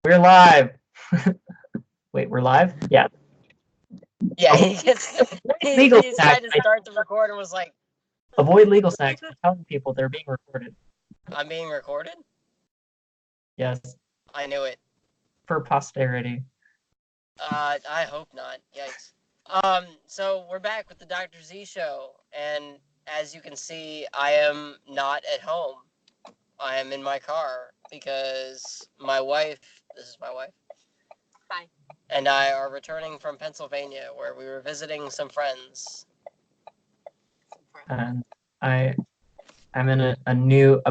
We're live. Wait, we're live? Yeah. Yeah, he legal decided to start the record and was like, avoid legal snacks. I'm telling people they're being recorded. I'm being recorded? Yes. I knew it. For posterity. I hope not. Yikes. So we're back with the Dr. Z show, and as you can see, I am not at home. I am in my car because this is my wife. Hi. And I are returning from Pennsylvania, where we were visiting some friends. And I'm in a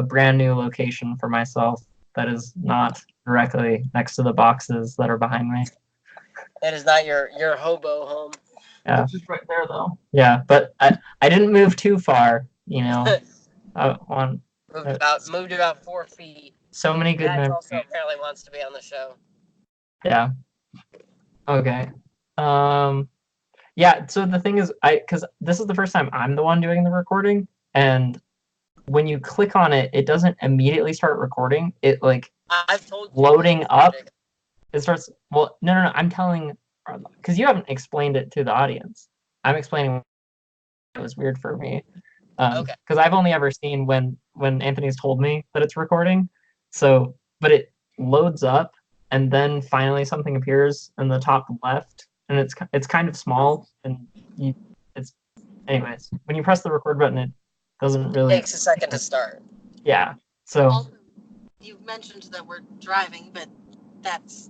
brand new location for myself that is not directly next to the boxes that are behind me. That is not your hobo home. Yeah. It's just right there though. Yeah, but I didn't move too far, you know. Moved about 4 feet. So many good memories. Also apparently wants to be on the show. Yeah. Okay. Yeah, so the thing is, because this is the first time I'm the one doing the recording, and when you click on it, it doesn't immediately start recording. It I've told you loading up. It starts. Well, no. I'm telling, because you haven't explained it to the audience. I'm explaining. It was weird for me. Okay. Because I've only ever seen when Anthony's told me that it's recording. So, but it loads up, and then finally something appears in the top left, and it's kind of small, and anyways, when you press the record button, it doesn't really. It takes a second to start. Yeah. So. Also, you mentioned that we're driving, but that's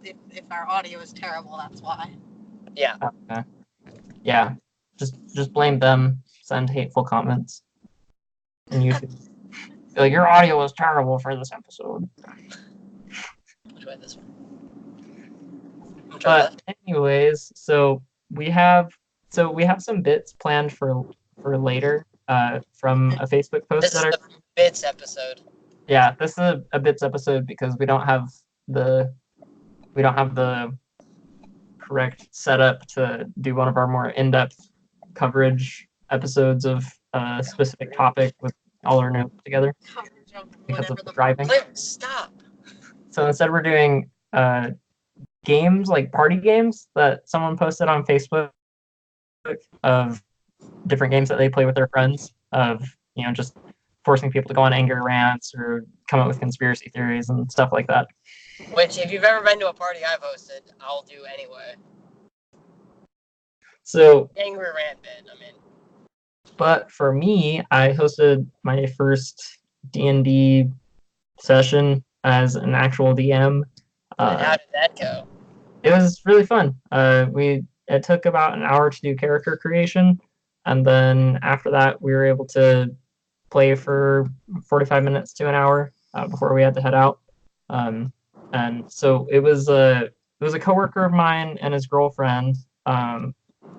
if our audio is terrible, that's why. Yeah. Okay. Yeah. Just blame them. Send hateful comments. And YouTube. Like, your audio was terrible for this episode. Which way? This one. But anyways, so we have some bits planned for later from a Facebook post. This is the bits episode. Yeah, this is a bits episode because we don't have the correct setup to do one of our more in-depth coverage episodes of a specific topic with all our notes together because of the driving. Stop. So instead we're doing games, like party games that someone posted on Facebook of different games that they play with their friends, of just forcing people to go on anger rants or come up with conspiracy theories and stuff like that. Which, if you've ever been to a party I've hosted, I'll do anyway. So angry rant bit, I mean. But for me, I hosted my first D&D session as an actual DM. And how did that go? It was really fun. It took about an hour to do character creation, and then after that, we were able to play for 45 minutes to an hour before we had to head out. And so it was a coworker of mine and his girlfriend.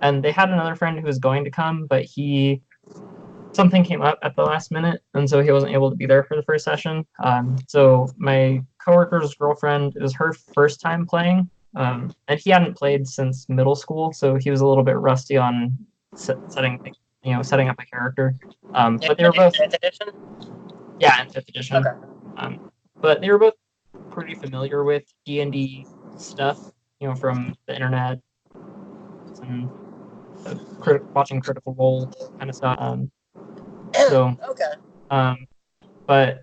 And they had another friend who was going to come, but something came up at the last minute, and so he wasn't able to be there for the first session. So my coworker's girlfriend, it was her first time playing, and he hadn't played since middle school, so he was a little bit rusty on setting up a character. But they were both 5th edition? Yeah, in 5th edition. Okay. But they were both pretty familiar with D&D stuff, from the internet and watching Critical Role kind of stuff. So okay. But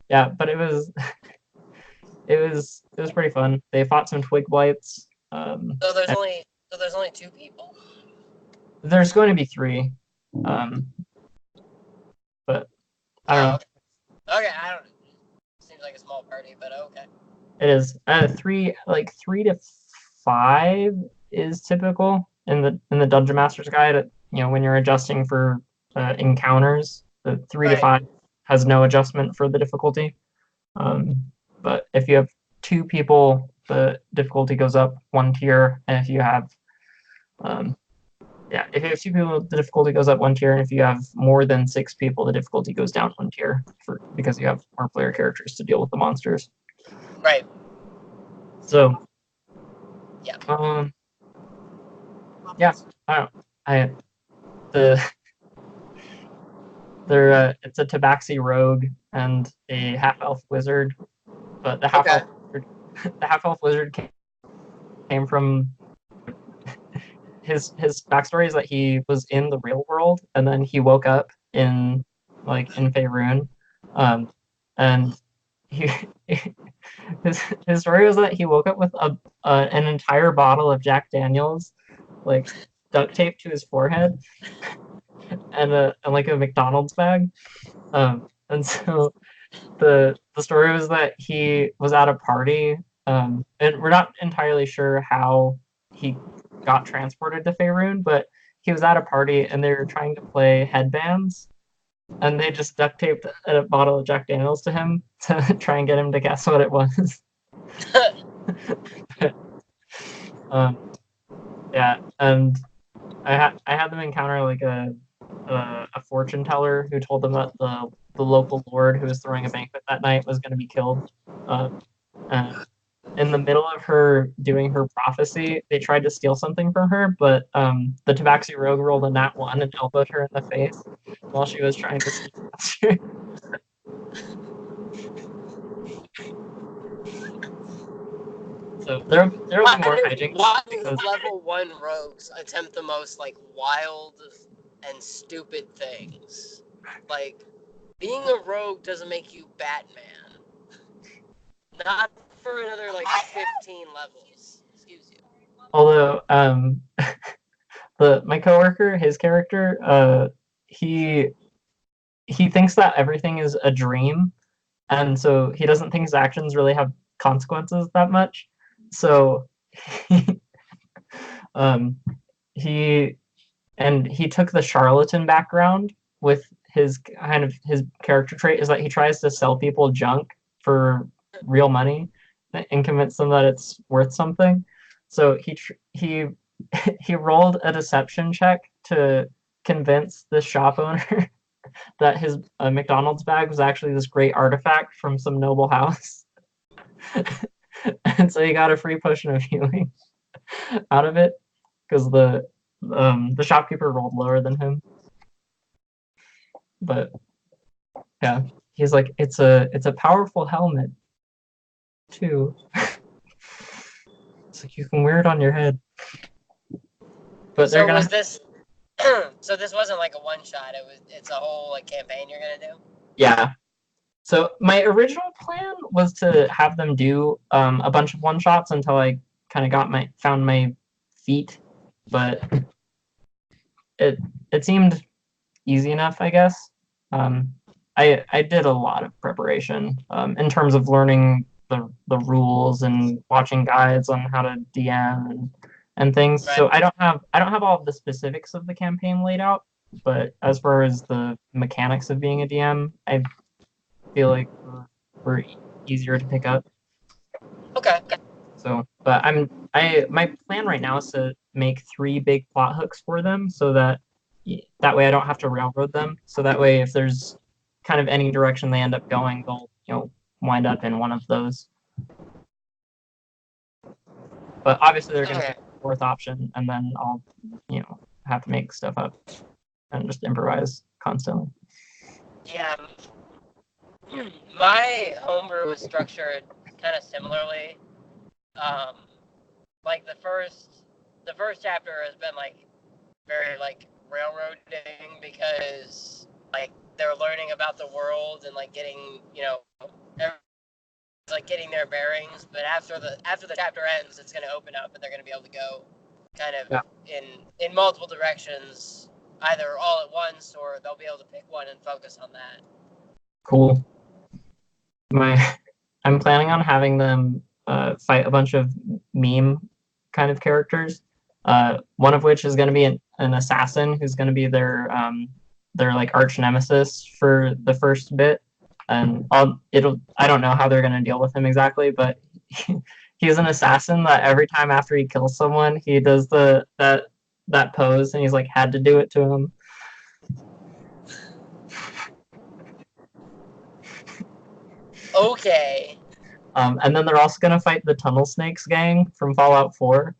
yeah, but it was pretty fun. They fought some twig blights. So there's only 2 people. There's going to be 3. But I don't know. Okay, I don't. Seems like a small party, but okay. It is 3 to 5 is typical in the Dungeon Master's Guide. When you're adjusting for encounters, the 3 to 5 has no adjustment for the difficulty. But if you have 2 people, the difficulty goes up 1 tier, and if you have 2 people, the difficulty goes up 1 tier, and if you have more than 6 people, the difficulty goes down 1 tier because you have more player characters to deal with the monsters. Right. So. Yeah. Yeah. It's a Tabaxi rogue and a half-elf wizard, but the half-elf wizard the half-elf wizard came from his backstory is that he was in the real world and then he woke up in Faerun, and he his story was that he woke up with an entire bottle of Jack Daniels like duct taped to his forehead and like a McDonald's bag, and so the story was that he was at a party, and we're not entirely sure how he got transported to Faerun, but he was at a party and they were trying to play headbands, and they just duct taped a bottle of Jack Daniels to him to try and get him to guess what it was. Yeah, and I had them encounter like a fortune teller who told them that the local lord who was throwing a banquet that night was going to be killed. In the middle of her doing her prophecy, they tried to steal something from her, but the Tabaxi rogue rolled a nat 1 and elbowed her in the face while she was trying to steal. So there will be more hijinks. Why do level 1 rogues attempt the most like wild and stupid things? Like, being a rogue doesn't make you Batman. Not for another like 15 levels. Excuse you. Although my coworker, his character, he thinks that everything is a dream, and so he doesn't think his actions really have consequences that much. So he took the charlatan background with his character trait is that he tries to sell people junk for real money and convince them that it's worth something. So he rolled a deception check to convince the shop owner that his McDonald's bag was actually this great artifact from some noble house. And so he got a free potion of healing out of it because the shopkeeper rolled lower than him. But yeah, he's like, it's a powerful helmet too. It's like you can wear it on your head. But so was this so this wasn't like a one shot, it's a whole like campaign you're gonna do? Yeah. So my original plan was to have them do a bunch of one shots until I kind of found my feet, but it seemed easy enough, I guess. I did a lot of preparation in terms of learning the rules and watching guides on how to DM and things. Right. So I don't have all of the specifics of the campaign laid out, but as far as the mechanics of being a DM, I feel like were easier to pick up. Okay. So, but my plan right now is to make 3 big plot hooks for them, so that way I don't have to railroad them. So that way, if there's kind of any direction they end up going, they'll wind up in one of those. But obviously, they're going to be a 4th option, and then I'll have to make stuff up and just improvise constantly. Yeah. My homebrew was structured kind of similarly. Like the first chapter has been like very like railroading because like they're learning about the world and like getting like getting their bearings. But after the chapter ends, it's going to open up and they're going to be able to go kind of in multiple directions, either all at once or they'll be able to pick one and focus on that. Cool. I'm planning on having them fight a bunch of meme kind of characters. One of which is going to be an assassin who's going to be their like arch nemesis for the first bit, and I don't know how they're going to deal with him exactly, but he's an assassin that every time after he kills someone, he does that pose, and he's like had to do it to him. Okay. And then they're also going to fight the Tunnel Snakes gang from Fallout 4.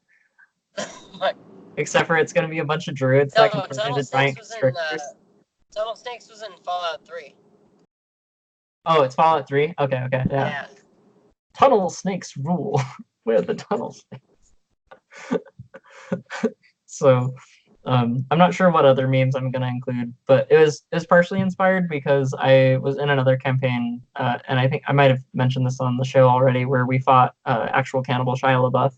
Except for it's going to be a bunch of druids that can turn into giant constrictors. Tunnel Snakes was in Fallout 3. Oh, it's Fallout 3? Okay, yeah. tunnel snakes rule. We're the tunnel snakes. So I'm not sure what other memes I'm gonna include, but it was partially inspired because I was in another campaign, and I think I might have mentioned this on the show already, where we fought actual cannibal Shia LaBeouf.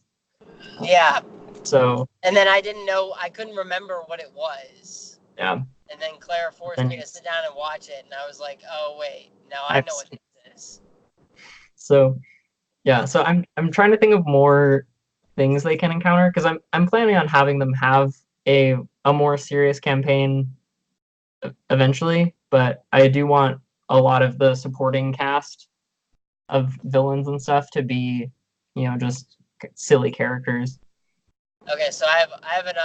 Yeah. So And then I didn't know, I couldn't remember what it was. yeah, And then Claire forced then me to sit down and watch it, and I was like, oh wait, now I I've know what seen- this is. so yeah, so I'm trying to think of more things they can encounter because I'm planning on having them have a more serious campaign eventually, but I do want a lot of the supporting cast of villains and stuff to be, just silly characters. Okay, so I have an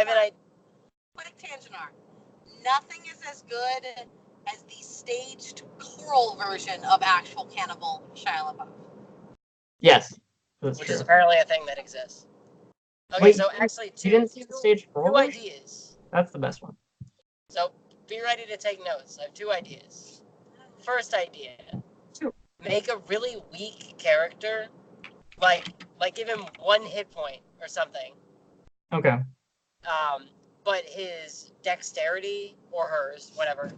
idea. Quick tangent arc. Nothing is as good as the staged choral version of actual Cannibal Shia LaBeouf. Yes, that's Which true. is apparently a thing that exists. Okay, Wait, so actually you didn't see the stage two forward? ideas. That's the best one. So be ready to take notes. I have two ideas. First idea: make a really weak character, like give him 1 hit point or something. Okay. But his dexterity, or hers, whatever,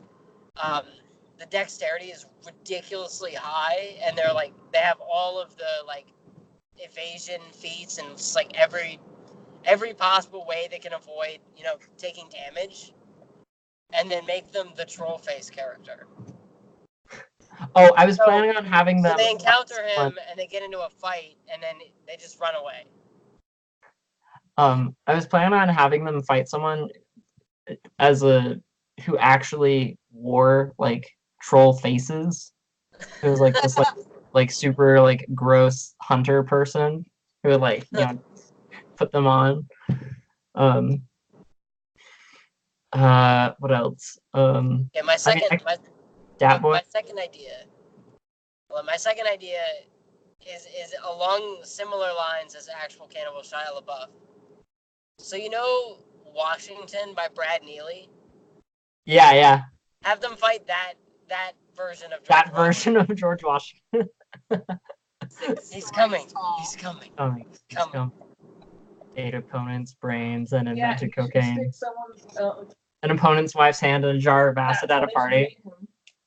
the dexterity is ridiculously high, and they have all of the evasion feats and just every possible way they can avoid taking damage, and then make them the troll face character. Oh, I was planning on having them. So they encounter him and they get into a fight, and then they just run away. I was planning on having them fight someone who actually wore troll faces. It was this super gross hunter person who would put them on. What else? Yeah, my second idea. Well, my second idea is along similar lines as actual Cannibal Shia LaBeouf. So Washington by Brad Neely? Yeah. Have them fight that version of George that version of George Washington. He's coming. He's coming. Ate opponent's brains and invented cocaine. An opponent's wife's hand in a jar of acid at a party.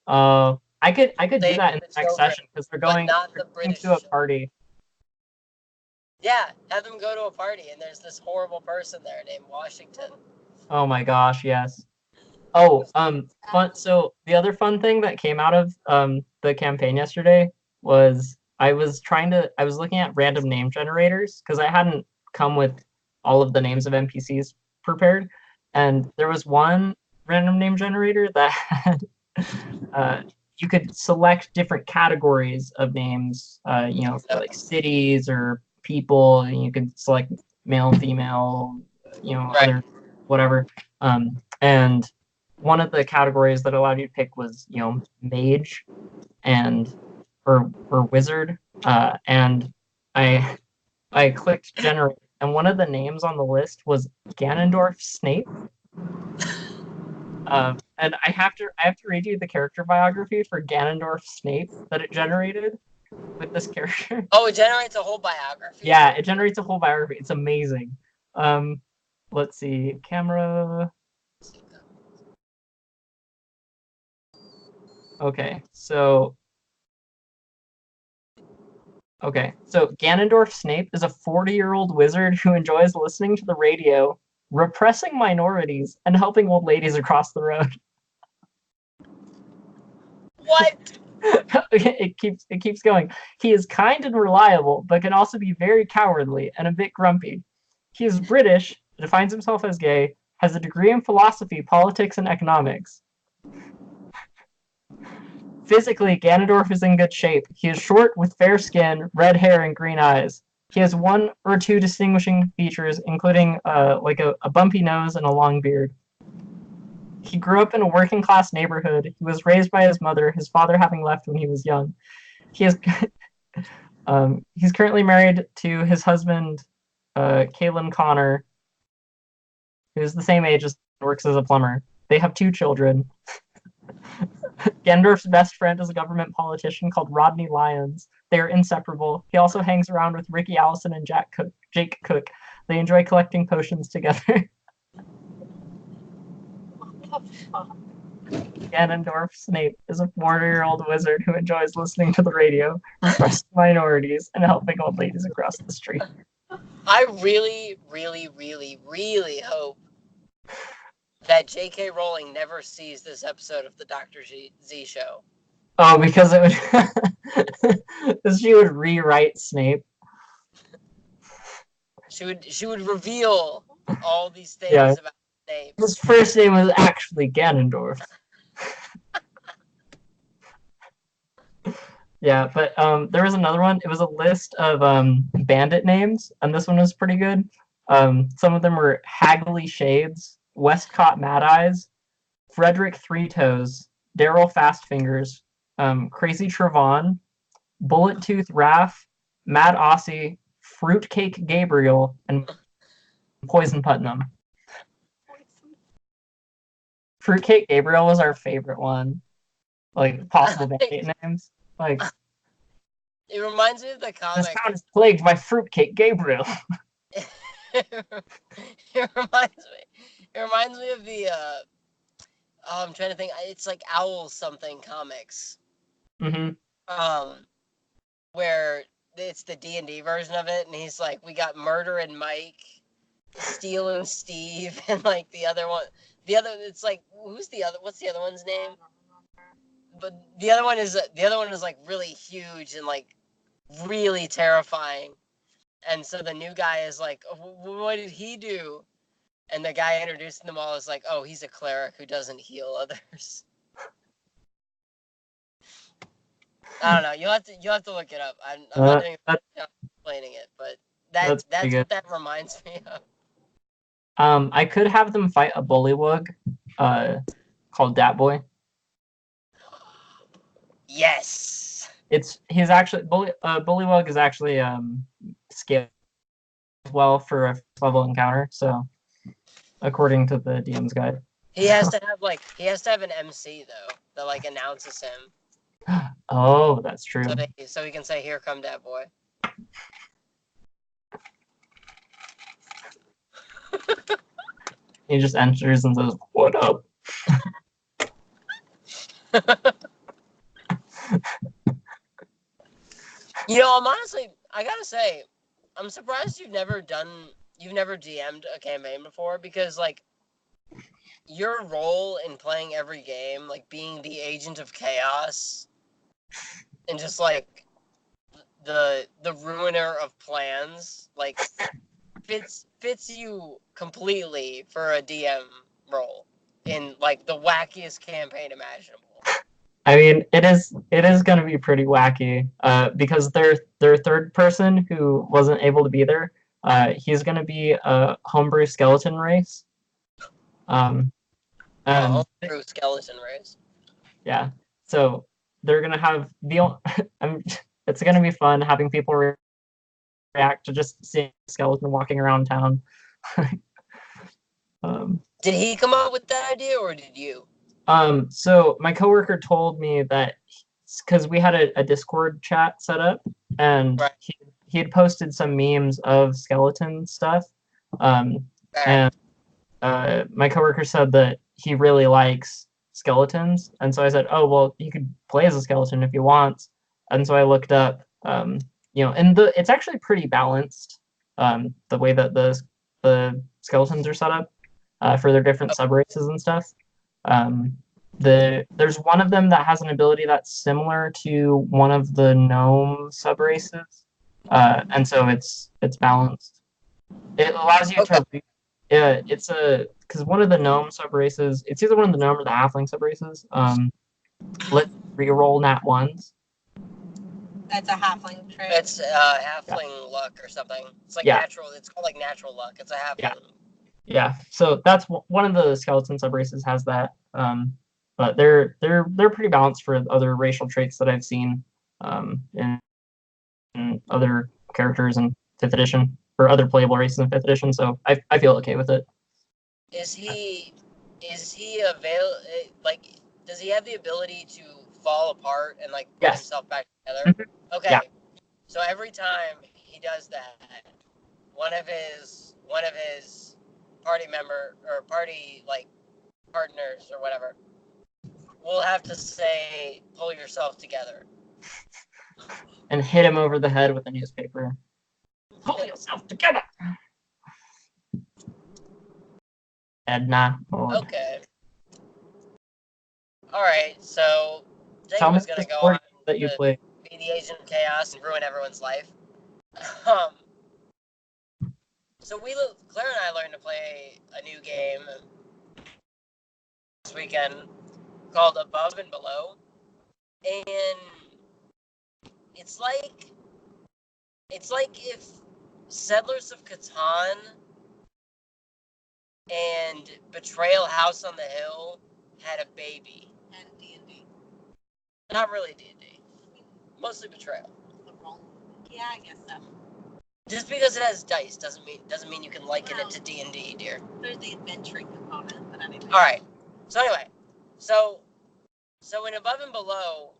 I could do that in the next session because they're going to a party. Yeah, have them go to a party and there's this horrible person there named Washington. Oh my gosh, yes. Oh, fun. So the other fun thing that came out of the campaign yesterday was I was looking at random name generators because I hadn't come with all of the names of NPCs prepared, and there was one random name generator that had you could select different categories of names, for cities or people, and you could select male and female, right. Other whatever. And one of the categories that allowed you to pick was, mage or wizard. And I clicked generate, and one of the names on the list was Ganondorf Snape. And I have to read you the character biography for Ganondorf Snape that it generated with this character. Oh, it generates a whole biography? Yeah, it generates a whole biography. It's amazing. Let's see, camera. Okay, so Ganondorf Snape is a 40-year-old wizard who enjoys listening to the radio, repressing minorities, and helping old ladies across the road. What? It keeps going. He is kind and reliable, but can also be very cowardly and a bit grumpy. He is British, defines himself as gay, has a degree in philosophy, politics, and economics. Physically, Ganondorf is in good shape. He is short with fair skin, red hair, and green eyes. He has 1 or 2 distinguishing features, including a bumpy nose and a long beard. He grew up in a working-class neighborhood. He was raised by his mother, his father having left when he was young. He's currently married to his husband, Kaylin Connor, who's the same age as works as a plumber. They have 2 children. Ganondorf's best friend is a government politician called Rodney Lyons, They're inseparable. He also hangs around with Ricky Allison and Jake Cook. They enjoy collecting potions together. What the fuck? Ganondorf Snape is a 40-year-old wizard who enjoys listening to the radio, repressing minorities, and helping old ladies across the street. I really, really, really, really hope that J.K. Rowling never sees this episode of the Dr. Z show. Oh, because it would she would rewrite Snape. She would reveal all these things Yeah. about Snape. His first name was actually Ganondorf. Yeah, but there was another one. It was a list of bandit names, and this one was pretty good. Some of them were Hagley Shades, Westcott Mad Eyes, Frederick Three Toes, Daryl Fast Fingers, Crazy Trevon, Bullet Tooth Raph, Mad Aussie, Fruitcake Gabriel, and Poison Putnam. Fruitcake Gabriel was our favorite one. Like possible bandit names. Like It reminds me of the this comic. town is plagued by Fruitcake Gabriel. It reminds me of the I'm trying to think. It's like Owl something comics. Mm-hmm. Where it's the D&D version of it, and he's like, we got Murder and Mike, Steal and Steve, and like the other one. It's like, what's the other one's name? But the other one is like really huge and like really terrifying. And so the new guy is like, what did he do? And the guy introducing them all is like, oh, he's a cleric who doesn't heal others. I don't know. You'll have to look it up. I'm not doing explaining it, but that's what that reminds me of. I could have them fight a bullywug, called Dat Boy. Yes. He's actually bullywug is actually scaled well for a level encounter. So, according to the DM's guide, he has to have an MC though that like announces him. Oh, that's true. So he can say, "Here come Dat Boy." He just enters and says, "What up?" I gotta say, I'm surprised you've never DM'd a campaign before, because like your role in playing every game, like being the agent of chaos and just like the ruiner of plans, like fits you completely for a DM role in like the wackiest campaign imaginable. I mean, it is going to be pretty wacky, because their third person who wasn't able to be there, he's going to be a homebrew skeleton race. Homebrew skeleton race. Yeah, so they're going to have it's going to be fun having people react to just seeing a skeleton walking around town. Did he come up with that idea, or did you? So my coworker told me that because we had a Discord chat set up, and right. he had posted some memes of skeleton stuff. And my coworker said that he really likes skeletons, and so I said, "Oh, well, you could play as a skeleton if you want." And so I looked up, and it's actually pretty balanced, the way that the skeletons are set up, for their different subraces and stuff. There's one of them that has an ability that's similar to one of the gnome subraces, and so it's balanced. It allows you to. It's because one of the gnome subraces, it's either one of the gnome or the halfling subraces. Let reroll nat ones. That's a halfling trait. It's halfling luck or something. It's like natural. It's called like natural luck. It's a halfling. Yeah, so that's one of the skeleton subraces has that. But they're pretty balanced for other racial traits that I've seen in other characters in 5th edition, or other playable races in 5th edition. So I feel okay with it. Is he does he have the ability to fall apart and like put himself back together? Mm-hmm. Okay. Yeah. So every time he does that, one of his party member or party like partners or whatever will have to say, "Pull yourself together." And hit him over the head with a newspaper. Pull yourself together. Edna. Oh. Okay. All right. So Tell Jake me was the gonna go sport on that you to play. be the agent of chaos and ruin everyone's life. So Claire and I learned to play a new game this weekend called Above and Below, and it's like if Settlers of Catan and Betrayal House on the Hill had a baby. And D&D. Not really D&D. Mostly Betrayal. Yeah, I guess so. Just because it has dice doesn't mean you can liken it to D&D, dear. There's the adventuring component, but anyway. All right. So anyway, so in Above and Below,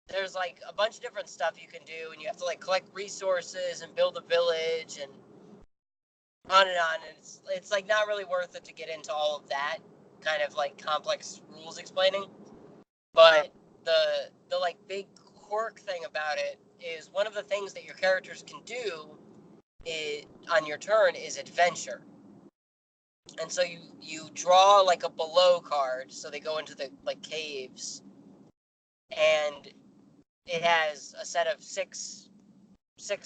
there's like a bunch of different stuff you can do, and you have to like collect resources and build a village and on and on. And it's like not really worth it to get into all of that kind of like complex rules explaining. But the like big quirk thing about it is one of the things that your characters can do on your turn is adventure. And so you draw like a below card, so they go into the like caves, and it has a set of six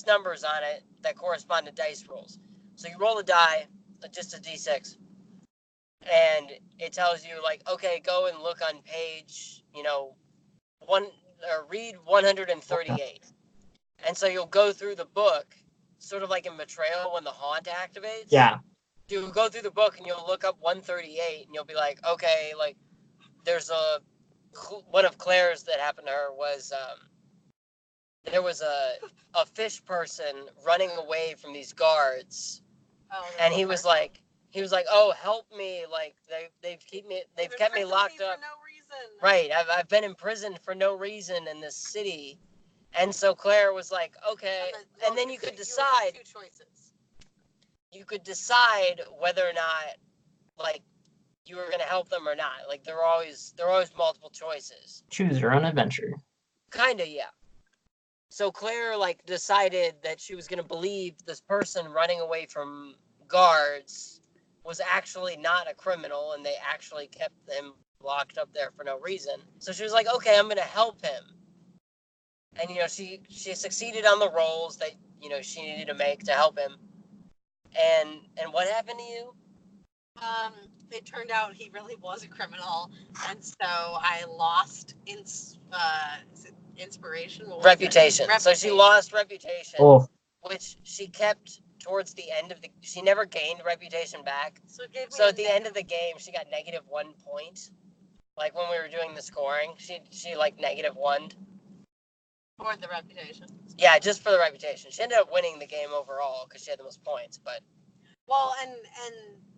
numbers on it that correspond to dice rolls. So you roll a die, just a d6, and it tells you like, okay, go and look on page, read 138. And so you'll go through the book, sort of like in Betrayal when the haunt activates. Yeah. You'll go through the book and you'll look up 138 and you'll be like, okay, like there's one of Claire's that happened to her was there was a fish person running away from these guards, and he was like, oh, help me, like they've kept me locked up for no reason. Right, I've been imprisoned for no reason in this city. And so Claire was like, okay, and then you could decide. Two choices. You could decide whether or not, like, you were gonna help them or not. Like, there are always multiple choices. Choose your own adventure. Kinda, yeah. So Claire like decided that she was gonna believe this person running away from guards was actually not a criminal, and they actually kept him locked up there for no reason. So she was like, okay, I'm gonna help him. And she succeeded on the rolls that she needed to make to help him. And what happened to you? It turned out he really was a criminal, and so I lost inspiration. Reputation. So she lost reputation, which she kept towards the end of she never gained reputation back. So at the end of the game, she got -1 point. Like when we were doing the scoring, she like -1. For the reputation. Yeah, just for the reputation. She ended up winning the game overall because she had the most points, but. Well, and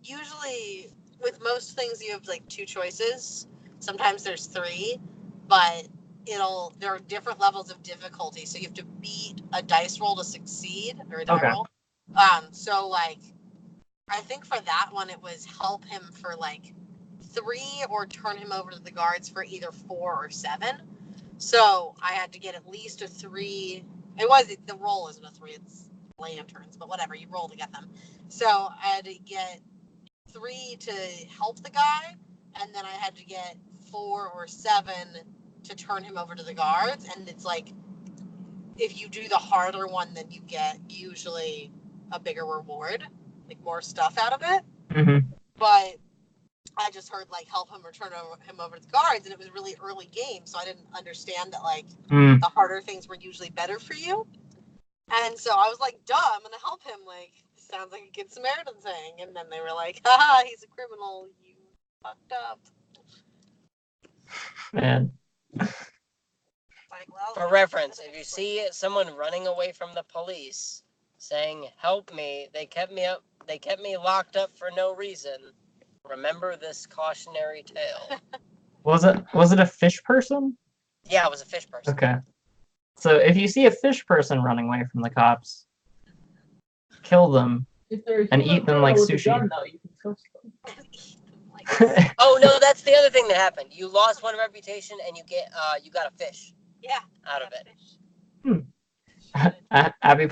usually with most things you have like two choices. Sometimes there's three, but there are different levels of difficulty. So you have to beat a dice roll to succeed, or a die roll. So like, I think for that one it was help him for like 3 or turn him over to the guards for either 4 or 7. So I had to get at least a 3. The roll isn't a 3, it's lanterns, but whatever, you roll to get them. So I had to get 3 to help the guy, and then I had to get 4 or 7 to turn him over to the guards. And it's like, if you do the harder one, then you get usually a bigger reward, like more stuff out of it. Mm-hmm. But I just heard like help him or turn him over to the guards, and it was a really early game, so I didn't understand that like the harder things were usually better for you. And so I was like, duh, I'm gonna help him, like, sounds like a good Samaritan thing. And then they were like, haha, he's a criminal, you fucked up. Man. Like, well, for reference, if you see someone running away from the police saying, help me, they kept me locked up for no reason, remember this cautionary tale. Was it a fish person? Yeah, it was a fish person. Okay. So if you see a fish person running away from the cops, kill them If they're a and human eat them like criminal with a sushi. gun, though, you can trust them. Like, Oh no, that's the other thing that happened. You lost one reputation and you got a fish yeah. out of it. Abby,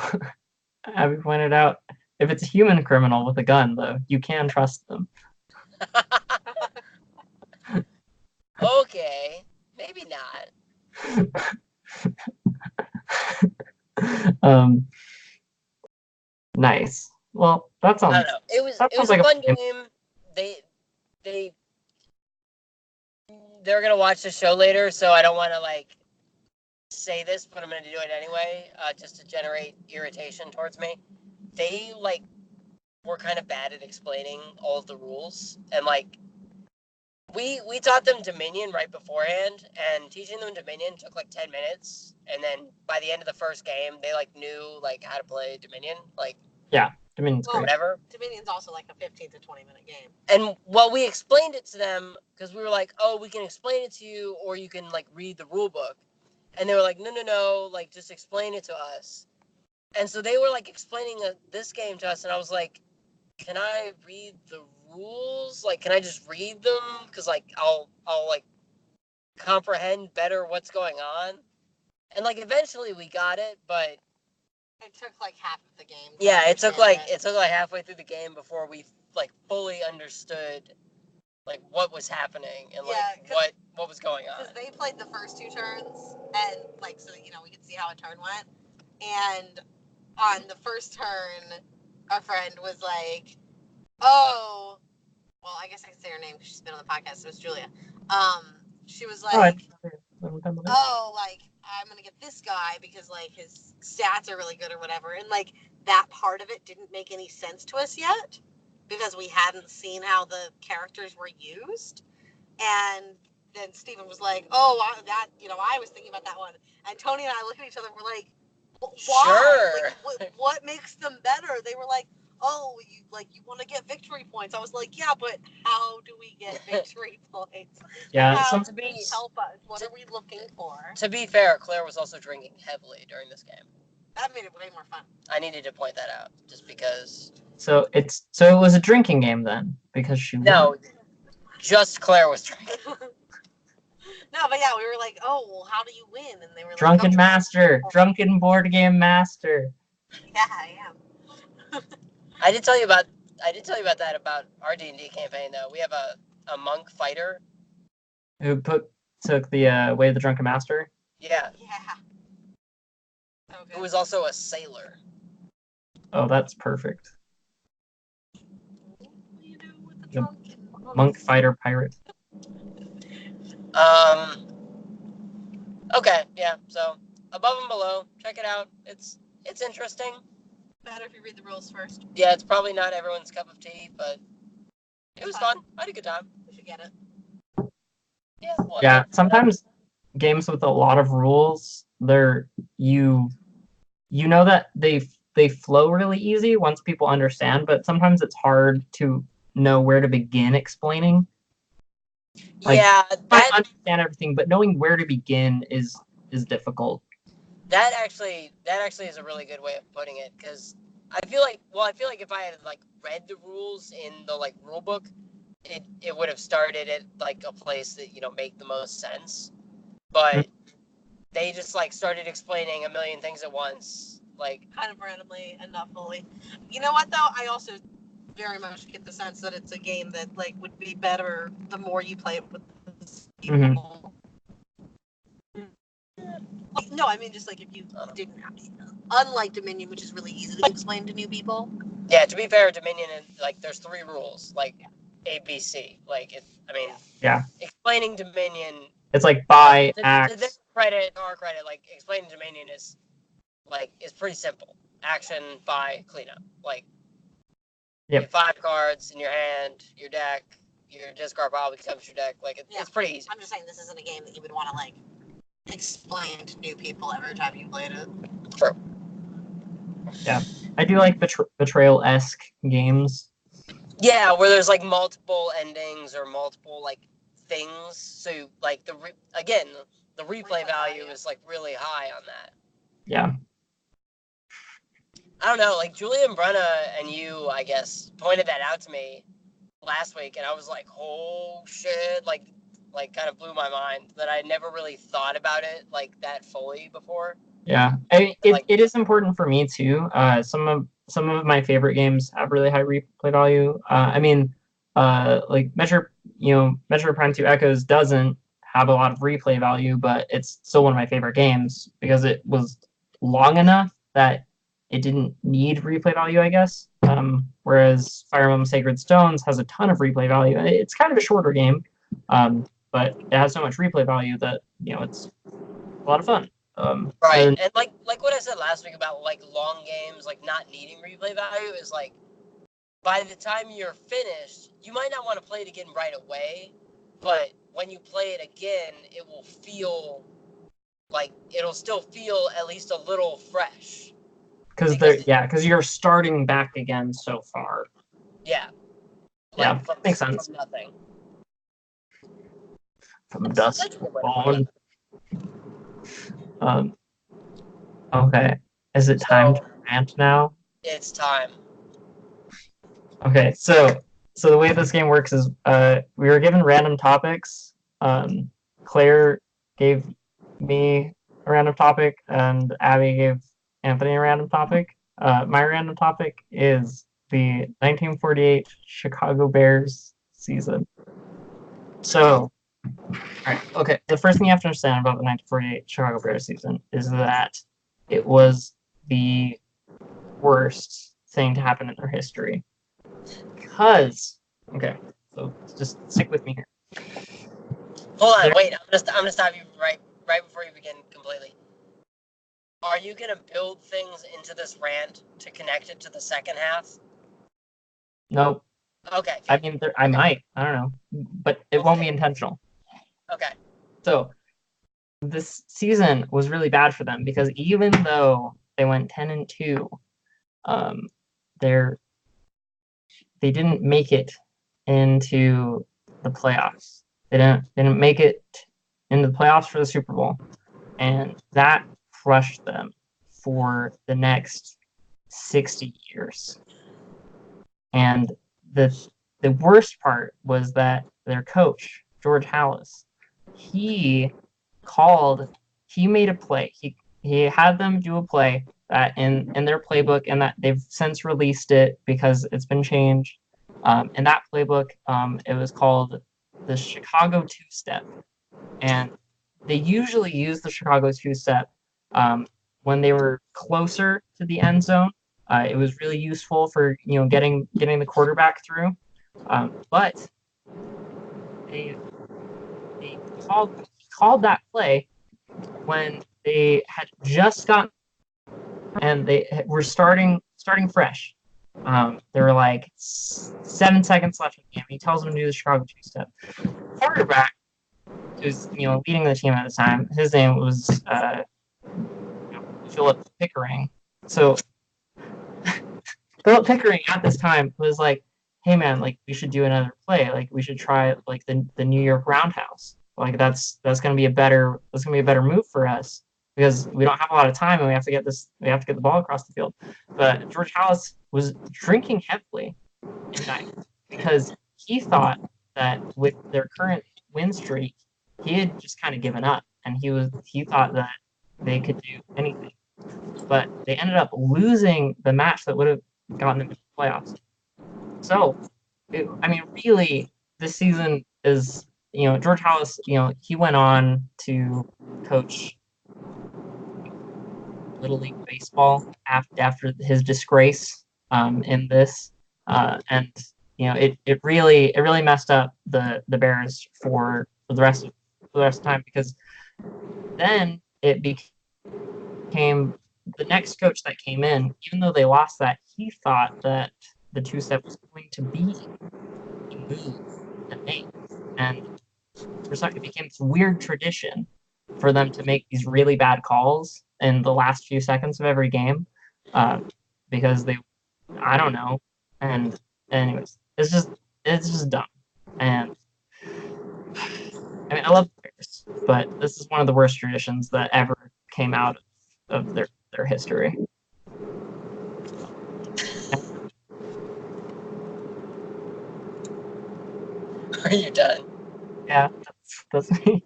Abby pointed out, if it's a human criminal with a gun, though, you can trust them. Okay, maybe not. Nice. Well, that I sounds. don't know. It was That a sounds like a fun game. game. They're gonna watch the show later, so I don't want to like say this, but I'm gonna do it anyway, just to generate irritation towards me. They like were kind of bad at explaining all of the rules, and like we taught them Dominion right beforehand, and teaching them Dominion took like 10 minutes, and then by the end of the first game, they like knew like how to play Dominion, like Dominion's Well, great. whatever. Dominion's also like a 15 to 20-minute game. And well, we explained it to them because we were like, oh, we can explain it to you, or you can like read the rule book. And they were like, no, like just explain it to us. And so they were like explaining this game to us, and I was like, can I read the rules? Like, can I just read them? Because like I'll like comprehend better what's going on. And like eventually we got it, but It took like half of the game. to yeah, it took understand like halfway through the game before we like fully understood like what was happening and Yeah, like what was going on. Because they played the first two turns, and like so, we could see how a turn went. And on the first turn, a friend was like, "Oh, well, I guess I can say her name because she's been on the podcast. It was Julia. She was like, "Oh, like I'm gonna get this guy because like his stats are really good or whatever," and like that part of it didn't make any sense to us yet because we hadn't seen how the characters were used. And then Steven was like, "Oh, I was thinking about that one." And Tony and I looked at each other and we're like, "Why? Sure. Like, what makes them better?" They were like, "Oh, you want to get victory points." I was like, "Yeah, but how do we get victory points? Yeah, How some- do we help us? What are we looking for?" To be fair, Claire was also drinking heavily during this game. That made it way more fun. I needed to point that out just because. So it was a drinking game then because she No, won. just Claire was drinking. No, but yeah, we were like, "Oh, well, how do you win?" And they were Drunken like, master, drunken board game master. "Yeah, I am." I did tell you about that about our D&D campaign though. We have a monk fighter. Who took the way of the drunken master? Yeah, Yeah. Okay. who was also a sailor. Oh, that's perfect. What do you do with the The drunken Monk fighter pirate. Okay, yeah. So above and below, check it out. It's interesting. Better if you read the rules first. Yeah, it's probably not everyone's cup of tea, but it was fun. I had a good time. We should get it. Yeah. Well, Yeah, sometimes games with a lot of rules, you know that they flow really easy once people understand, but sometimes it's hard to know where to begin explaining. Like, yeah, I understand everything, but knowing where to begin is difficult. that actually is a really good way of putting it, because I feel like if I had like read the rules in the like rule book, it would have started at like a place that make the most sense, but they just like started explaining a million things at once, like Kind of randomly and not fully. You know what, though? I also very much get the sense that it's a game that like would be better the more you play it with people. No, I mean just like if you didn't have to. Unlike Dominion, which is really easy to explain to new people. yeah. To be fair, Dominion is like there's 3 rules, like ABC, like Yeah. explaining Dominion. It's like buy, To their act. credit, to our credit, like explaining Dominion is pretty simple. Action, buy, cleanup. Like, Yep. you have 5 cards in your hand, your deck, your discard pile becomes your deck. Like, it's pretty easy. I'm just saying this isn't a game that you would want to like explain to new people every time you played it. True. Yeah, I do like betrayal-esque games. Yeah, where there's like multiple endings or multiple like things. So like the replay value is like really high on that. Yeah. I don't know, like Julian Brenna and you, I guess, pointed that out to me last week, and I was like, oh shit, like kind of blew my mind that I never really thought about it like that fully before. Yeah, it is important for me too. Some of my favorite games have really high replay value. Like Metroid Prime 2 Echoes doesn't have a lot of replay value, but it's still one of my favorite games because it was long enough that it didn't need replay value, I guess. Whereas Fire Emblem Sacred Stones has a ton of replay value. It's kind of a shorter game, but it has so much replay value that it's a lot of fun. Right, and like what I said last week about like long games like not needing replay value is like by the time you're finished, you might not want to play it again right away, but when you play it again, it will feel like it'll still feel at least a little fresh. Because you're starting back again so far. Yeah. Yeah, makes sense. From nothing. From dusk to dawn. Okay. Is it time to rant now? It's time. Okay, so the way this game works is we were given random topics. Claire gave me a random topic, and Abby gave Anthony a random topic. My random topic is the 1948 Chicago Bears season. So, alright, okay. The first thing you have to understand about the 1948 Chicago Bears season is that it was the worst thing to happen in their history. Because, okay, so just stick with me here. Hold on, wait. I'm gonna stop you right before you begin completely. Are you gonna build things into this rant to connect it to the second half? Nope. Okay. I mean, I might. I don't know, but it won't be intentional. Okay. So this season was really bad for them because even though they went 10-2, they didn't make it into the playoffs. They didn't make it into the playoffs for the Super Bowl, and that crushed them for the next 60 years. And the worst part was that their coach, George Halas, he made a play. He had them do a play that in their playbook, and that they've since released it because it's been changed. In that playbook, it was called the Chicago two-step, and they usually use the Chicago two-step when they were closer to the end zone. It was really useful for getting the quarterback through, but they called that play when they had just gotten and they were starting fresh. There were like 7 seconds left in the game. He tells them to do the Chicago two-step. Quarterback, who's leading the team at the time, his name was Philip Pickering. So Philip Pickering at this time was like, "Hey man, like we should do another play. Like we should try like the New York Roundhouse. Like that's gonna be a better move for us because we don't have a lot of time and we have to get the ball across the field." But George Halas was drinking heavily in night because he thought that with their current win streak, he had just kind of given up, and he thought that they could do anything. But they ended up losing the match that would have gotten them into the playoffs. So, really, this season is, George Halas, he went on to coach Little League Baseball after his disgrace in this, and it really messed up the Bears for the rest of the time, because then it became the next coach that came in, even though they lost that, he thought that the two-step was going to be a move that made. And for some, it became this weird tradition for them to make these really bad calls in the last few seconds of every game, because I don't know. And anyways, it's just dumb. And I mean, I love the Bears. worse. But this is one of the worst traditions that ever came out of their history. Are you done? Yeah, that's me.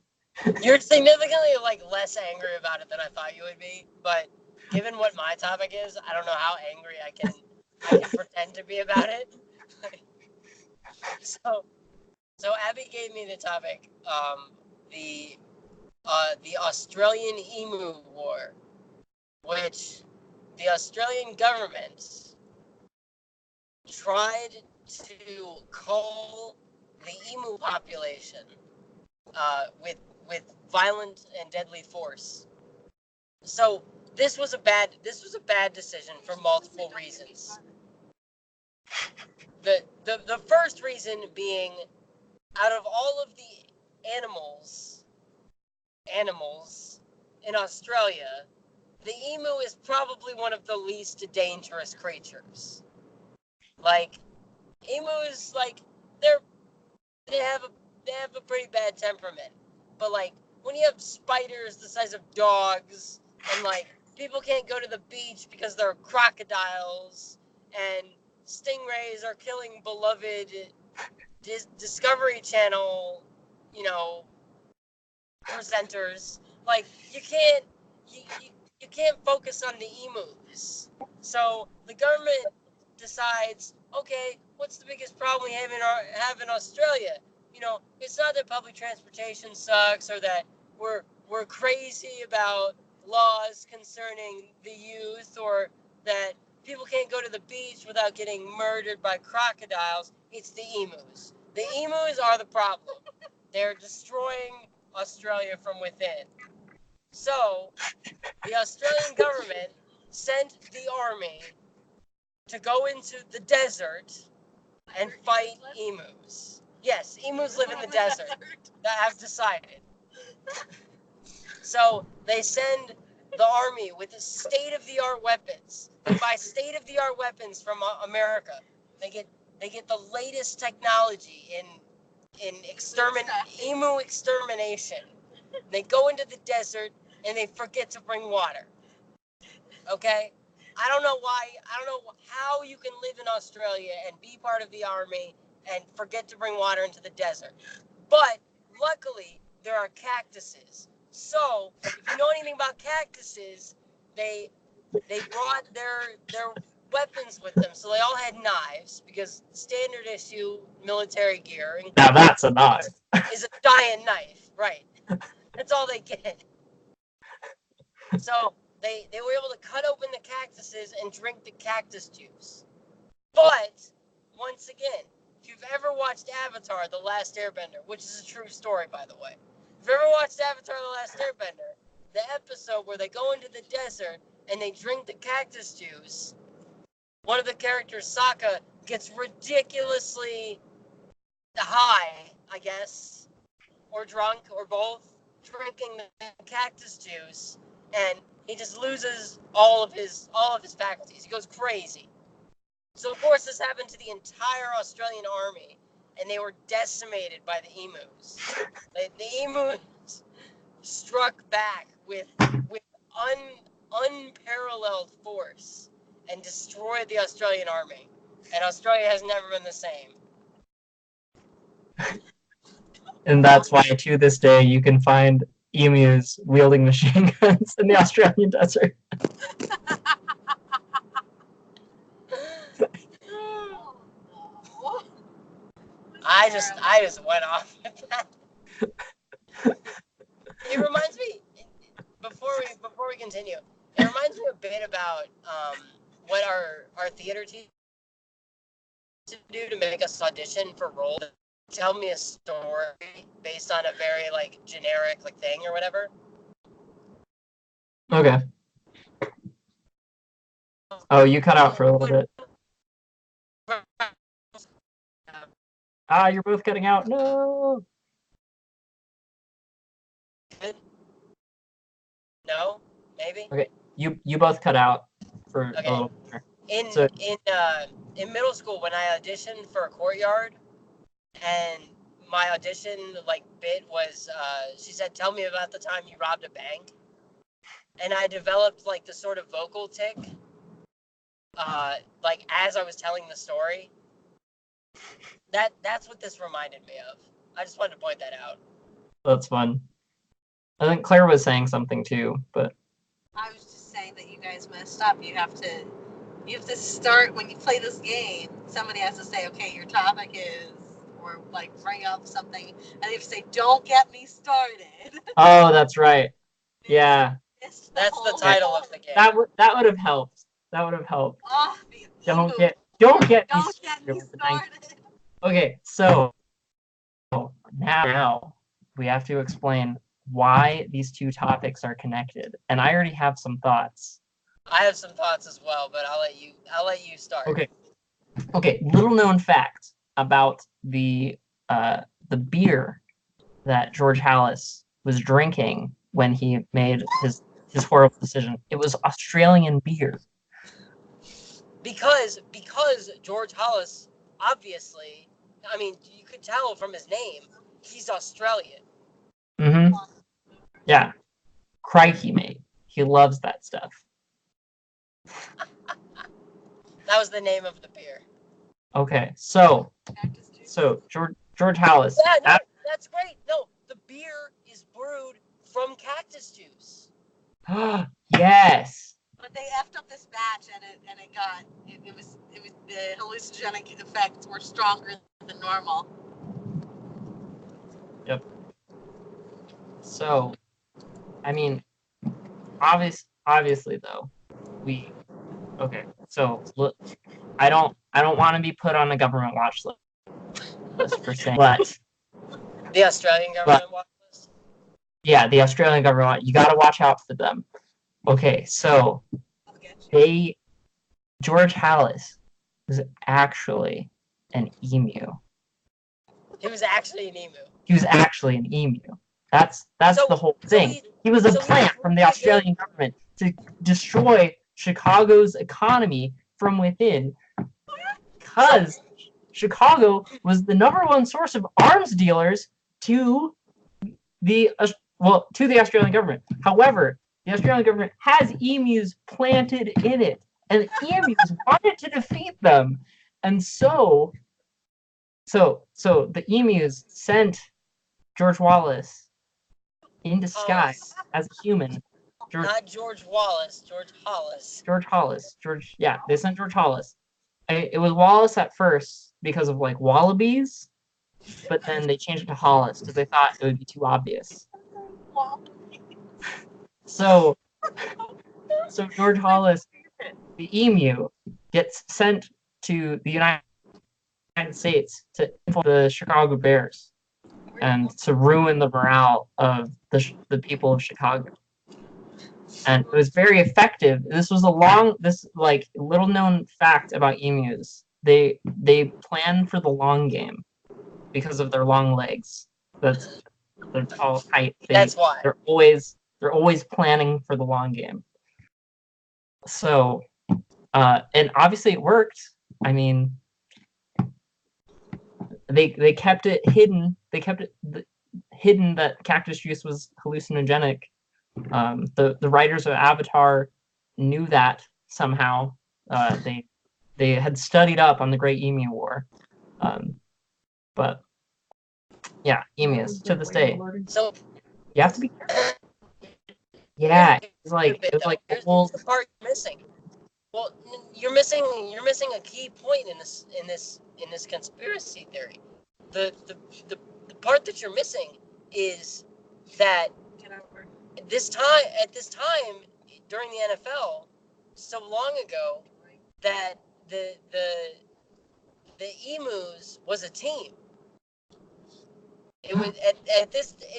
You're significantly like less angry about it than I thought you would be, but given what my topic is, I don't know how angry I can pretend to be about it. So Abby gave me the topic, the Australian Emu War, which the Australian government tried to cull the emu population with violent and deadly force. So this was a bad decision for multiple reasons. The first reason being, out of all of the animals in Australia, the emu is probably one of the least dangerous creatures. Like, emus, like, they have a pretty bad temperament. But like, when you have spiders the size of dogs, and like, people can't go to the beach because there are crocodiles, and stingrays are killing beloved Discovery Channel, presenters. Like, you can't focus on the emus. So the government decides, okay, what's the biggest problem we have in Australia? It's not that public transportation sucks, or that we're crazy about laws concerning the youth, or that people can't go to the beach without getting murdered by crocodiles. It's the emus. The emus are the problem. They're destroying Australia from within. So the Australian government sent the army to go into the desert and fight emus. Yes, emus live in the desert. That I've decided. So they send the army with state-of-the-art weapons. They buy state-of-the-art weapons from America. They get the latest technology in emu extermination. They go into the desert and they forget to bring water. Okay? I don't know how you can live in Australia and be part of the army and forget to bring water into the desert. But luckily, there are cactuses. So, if you know anything about cactuses, they brought their weapons with them. So they all had knives, because standard issue military gear Now that's a knife. is a giant knife, right? That's all they get. So they were able to cut open the cactuses and drink the cactus juice. But once again, if you've ever watched Avatar: The Last Airbender, which is a true story, by the way, if you've ever watched Avatar: The Last Airbender, the episode where they go into the desert and they drink the cactus juice, one of the characters, Sokka, gets ridiculously high, I guess, or drunk, or both, drinking the cactus juice, and he just loses all of his faculties. He goes crazy. So of course this happened to the entire Australian army, and they were decimated by the emus. The emus struck back with unparalleled force and destroyed the Australian army. And Australia has never been the same. And that's why, to this day, you can find emus wielding machine guns in the Australian desert. I just went off with that. It reminds me, before we continue, it reminds me a bit about what our theater team to do to make us audition for roles. Tell me a story based on a very generic thing or whatever. Okay. Oh, you cut out for a little bit. You're both cutting out. No. No, maybe. Okay, you both cut out for Okay. a little bit. In middle school, when I auditioned for a courtyard, and my audition like bit was she said, "Tell me about the time you robbed a bank," and I developed like the sort of vocal tick, like as I was telling the story. That's what this reminded me of. I just wanted to point that out. That's fun. I think Claire was saying something too, but I was just saying that you guys messed up. You have to start when you play this game. Somebody has to say, okay, your topic is, or like bring up something, and they have to say, don't get me started. oh, that's right. Yeah, It's That's the whole- title of the game. that would have helped. That would have helped. Oh, the Don't emu. get me Don't get started me with the bank. started. Okay, so now we have to explain why these two topics are connected, and I already have some thoughts. I have some thoughts as well, but I'll let you start. Okay. Little known fact about the beer that George Halas was drinking when he made his horrible decision. It was Australian beer. Because George Hollis, obviously, I mean, you could tell from his name, he's Australian. Mm-hmm. Yeah. Crikey, mate. He loves that stuff. That was the name of the beer. Okay, so Cactus juice. George Halas. Yeah, no, that's great. No, the beer is brewed from cactus juice. Yes. But they effed up this batch, and it was the hallucinogenic effects were stronger than normal. So, I mean, obviously though, so look, I don't want to be put on a government watch list for saying, but The Australian government watch list. yeah, the Australian government, you got to watch out for them. Okay, so I'll get you. George Halas was actually an emu. He was actually an emu. He was actually an emu. That's So- the whole so thing. He was a so he plant from the played the Australian government to destroy Chicago's economy from within, because Chicago was the #1 source of arms dealers to the Australian government. However, the Australian government has emus planted in it, and emus wanted to defeat them, and so the emus sent George Wallace in disguise as a human. Not George Wallace, George Hollis. George Hollis. They sent George Hollis. It was Wallace at first because of like wallabies, but then they changed it to Hollis because they thought it would be too obvious. So George Hollis, the emu, gets sent to the United States to infiltrate the Chicago Bears and to ruin the morale of the people of Chicago. And it was very effective. This was little known fact about emus. They plan for the long game because of their long legs. They're tall, height. That's why. They're always planning for the long game. So, and obviously it worked. I mean, they kept it hidden. They kept it hidden that cactus juice was hallucinogenic. The writers of Avatar knew that somehow. They had studied up on the Great Emu War. But yeah, emus to this day. So You have to be careful. Yeah, it was like here's old. the part you're missing. Well, you're missing a key point in this conspiracy theory. The part that you're missing is that at this time during the NFL, so long ago, that the emus was a team. It was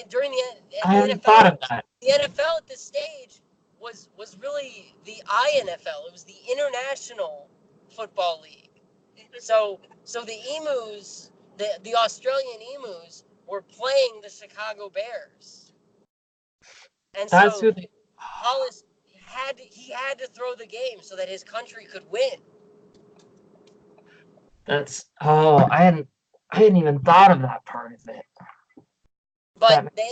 during the I hadn't NFL. thought of that. The NFL at this stage was really the INFL. It was the International Football League. So the emus, the Australian emus, were playing the Chicago Bears, and That's so who they. Hollis had to throw the game so that his country could win. That's I I hadn't even thought of that part of it. But they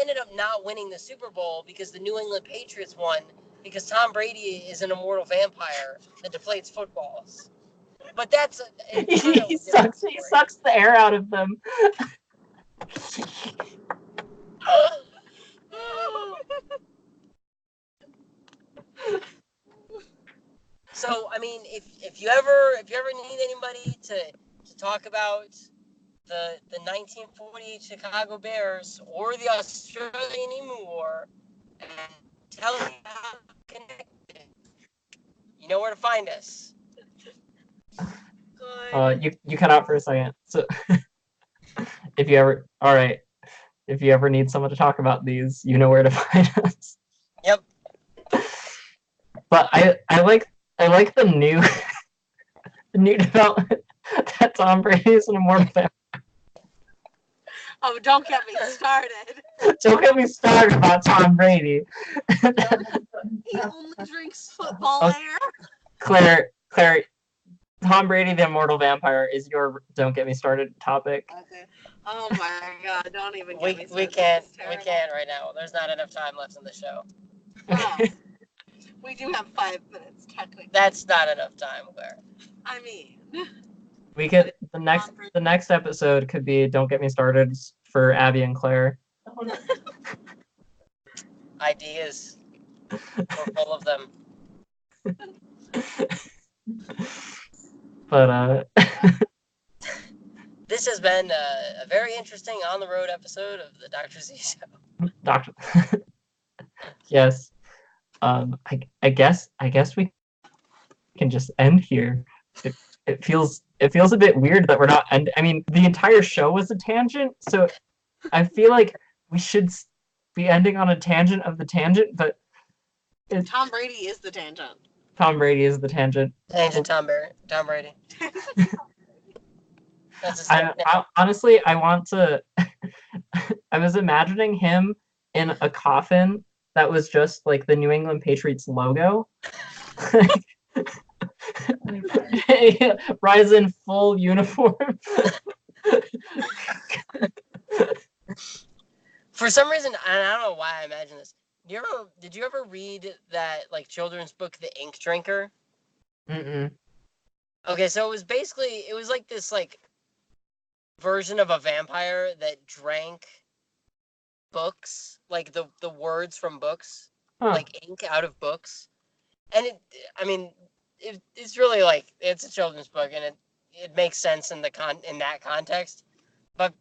ended up not winning the Super Bowl because the New England Patriots won because Tom Brady is an immortal vampire that deflates footballs. But that's He sucks the air out of them. So I mean, if you ever need anybody to talk about the 1948 Chicago Bears or the Australian Emu War and tell you how connected, you know where to find us. You cut out for a second. So if you ever need someone to talk about these, you know where to find us. Yep. But I like the new development that Tom Brady is an immortal vampire. Oh, don't get me started. Don't get me started about Tom Brady. He only drinks football air. Claire, Tom Brady, the immortal vampire, is your don't get me started topic. Okay. Oh my God! Don't even get me started. We can't right now. There's not enough time left in the show. Oh, we do have 5 minutes technically. That's not enough time, Claire. I mean, we could the next episode could be don't get me started for Abby and Claire. Ideas. We're full of them. But this has been a very interesting on the road episode of the Dr. Z Show. Doctor. Yes. I guess we can just end here. It feels a bit weird that we're not I mean, the entire show was a tangent, so I feel like we should be ending on a tangent of the tangent, but Tom Brady is the tangent. Tom Brady is the tangent. Tangent Tom Brady. That's honestly, I want to. I was imagining him in a coffin that was just like the New England Patriots logo. Rise in full uniform. For some reason, and I don't know why I imagine this. Did you ever read that like children's book, The Ink Drinker? Mm-mm. Okay, so it was like this like version of a vampire that drank books, like the words from books, like ink out of books, and it's really like it's a children's book and it makes sense in that context, but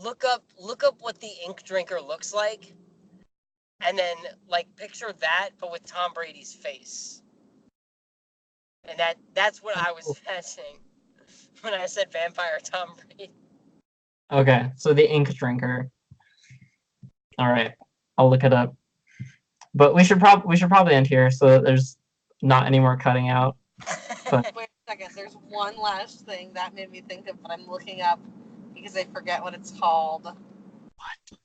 look up what the Ink Drinker looks like, and then like picture that but with Tom Brady's face, and that's what I was imagining when I said vampire Tom Brady. Okay, so the Ink Drinker. All right, I'll look it up. But we should probably end here so that there's not any more cutting out. But wait a second, there's one last thing that made me think of, but I'm looking up because I forget what it's called. What?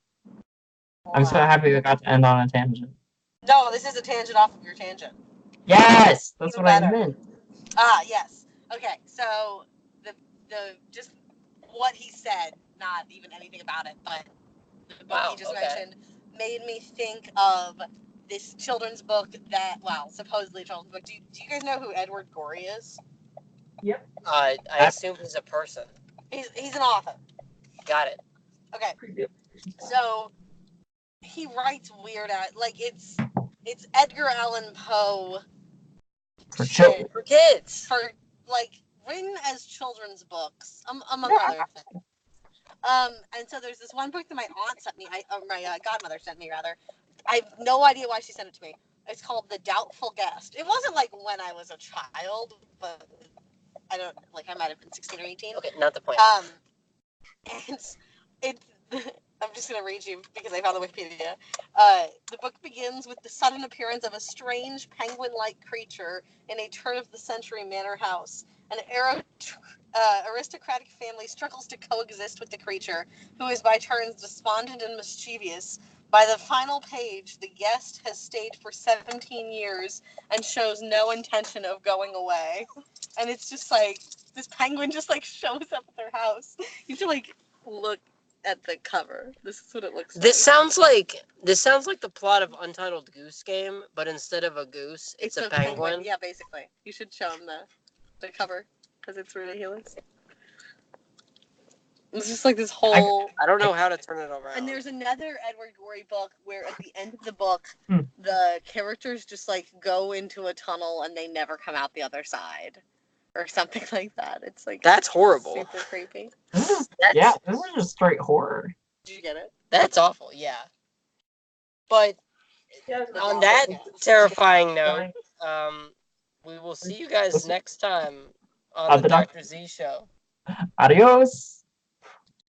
I'm so happy we got to end on a tangent. No, this is a tangent off of your tangent. Yes, that's what I meant. Yes. Okay, so the just what he said, not even anything about it, but the book he just mentioned made me think of this children's book that, supposedly a children's book. Do you guys know who Edward Gorey is? Yep. I assume he's a person. He's an author. Got it. Okay. So he writes weird it's Edgar Allan Poe for kids. For written as children's books, among other things. And so there's this one book that my aunt sent me, my godmother sent me rather. I have no idea why she sent it to me. It's called The Doubtful Guest. It wasn't like when I was a child, but I might have been 16 or 18. Okay, not the point. It's I'm just going to read you because I found the Wikipedia. The book begins with the sudden appearance of a strange penguin-like creature in a turn-of-the-century manor house. An aristocratic family struggles to coexist with the creature, who is by turns despondent and mischievous. By the final page, the guest has stayed for 17 years and shows no intention of going away. And it's just like, this penguin just like shows up at their house. You have to like look at the cover. This is what it looks This like. sounds like the plot of Untitled Goose Game, but instead of a goose, it's a penguin. Yeah, basically. You should show them the cover because it's ridiculous. It's just like this whole. I don't know how to turn it around. And there's another Edward Gorey book where at the end of the book, Hmm. the characters just like go into a tunnel and they never come out the other side, or something like that. It's like That's horrible. super creepy. This is That's- this is just straight horror. Did you get it? That's awful, yeah. But on that terrifying note, we will see you guys next time on the The Dr. Z Show. Adios.